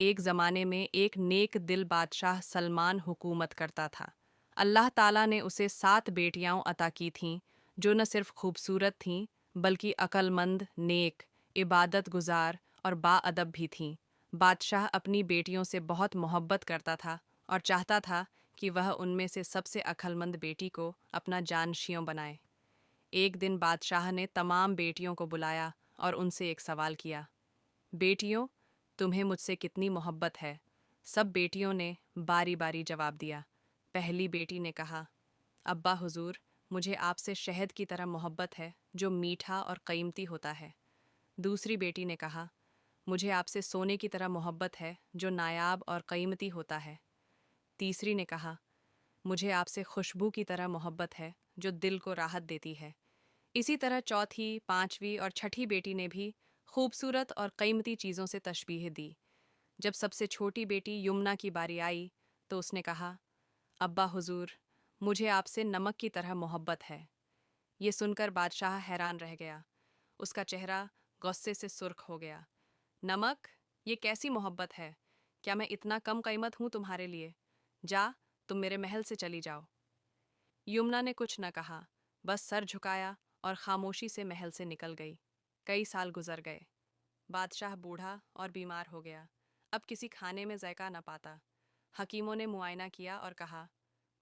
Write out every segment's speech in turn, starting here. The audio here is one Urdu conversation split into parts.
ایک زمانے میں ایک نیک دل بادشاہ سلمان حکومت کرتا تھا۔ اللہ تعالیٰ نے اسے 7 بیٹیاں عطا کی تھیں جو نہ صرف خوبصورت تھیں بلکہ عقل مند، نیک، عبادت گزار اور باادب بھی تھیں۔ بادشاہ اپنی بیٹیوں سے بہت محبت کرتا تھا اور چاہتا تھا کہ وہ ان میں سے سب سے عقل مند بیٹی کو اپنا جانشین بنائے۔ ایک دن بادشاہ نے تمام بیٹیوں کو بلایا اور ان سے ایک سوال کیا، بیٹیوں، تمہیں مجھ سے کتنی محبت ہے؟ سب بیٹیوں نے باری باری جواب دیا۔ پہلی بیٹی نے کہا، ابا حضور، مجھے آپ سے شہد کی طرح محبت ہے جو میٹھا اور قیمتی ہوتا ہے۔ دوسری بیٹی نے کہا، مجھے آپ سے سونے کی طرح محبت ہے جو نایاب اور قیمتی ہوتا ہے۔ تیسری نے کہا، مجھے آپ سے خوشبو کی طرح محبت ہے جو دل کو راحت دیتی ہے۔ اسی طرح چوتھی، پانچویں اور چھٹی بیٹی نے بھی خوبصورت اور قیمتی چیزوں سے تشبیہ دی۔ جب سب سے چھوٹی بیٹی یمنا کی باری آئی تو اس نے کہا، ابا حضور، مجھے آپ سے نمک کی طرح محبت ہے۔ یہ سن کر بادشاہ حیران رہ گیا۔ اس کا چہرہ غصے سے سرخ ہو گیا۔ نمک؟ یہ کیسی محبت ہے؟ کیا میں اتنا کم قیمت ہوں تمہارے لیے؟ جا، تم میرے محل سے چلی جاؤ۔ یمنا نے کچھ نہ کہا، بس سر جھکایا اور خاموشی سے محل سے نکل گئی۔ کئی سال گزر گئے۔ بادشاہ بوڑھا اور بیمار ہو گیا۔ اب کسی کھانے میں ذائقہ نہ پاتا۔ حکیموں نے معائنہ کیا اور کہا،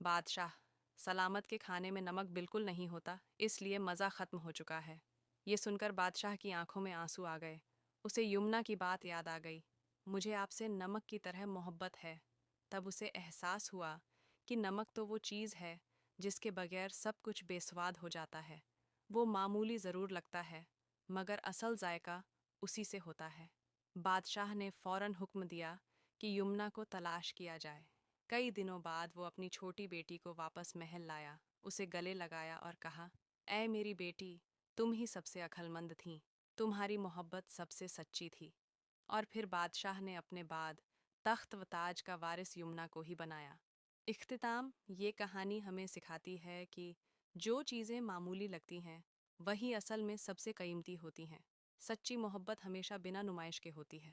بادشاہ، سلامت کے کھانے میں نمک بالکل نہیں ہوتا، اس لیے مزہ ختم ہو چکا ہے۔ یہ سن کر بادشاہ کی آنکھوں میں آنسو آ گئے۔ اسے یمنا کی بات یاد آ گئی، مجھے آپ سے نمک کی طرح محبت ہے۔ تب اسے احساس ہوا کہ نمک تو وہ چیز ہے جس کے بغیر سب کچھ بے سواد ہو جاتا ہے۔ وہ معمولی ضرور لگتا ہے مگر اصل ذائقہ اسی سے ہوتا ہے۔ بادشاہ نے فوراً حکم دیا کہ یمنا کو تلاش کیا جائے۔ کئی دنوں بعد وہ اپنی چھوٹی بیٹی کو واپس محل لایا، اسے گلے لگایا اور کہا، اے میری بیٹی، تم ہی سب سے عقل مند تھیں، تمہاری محبت سب سے سچی تھی۔ اور پھر بادشاہ نے اپنے بعد تخت و تاج کا وارث یمنا کو ہی بنایا۔ اختتام، یہ کہانی ہمیں سکھاتی ہے کہ جو چیزیں معمولی لگتی ہیں وہی اصل میں سب سے قیمتی ہوتی ہیں۔ سچی محبت ہمیشہ بنا نمائش کے ہوتی ہے۔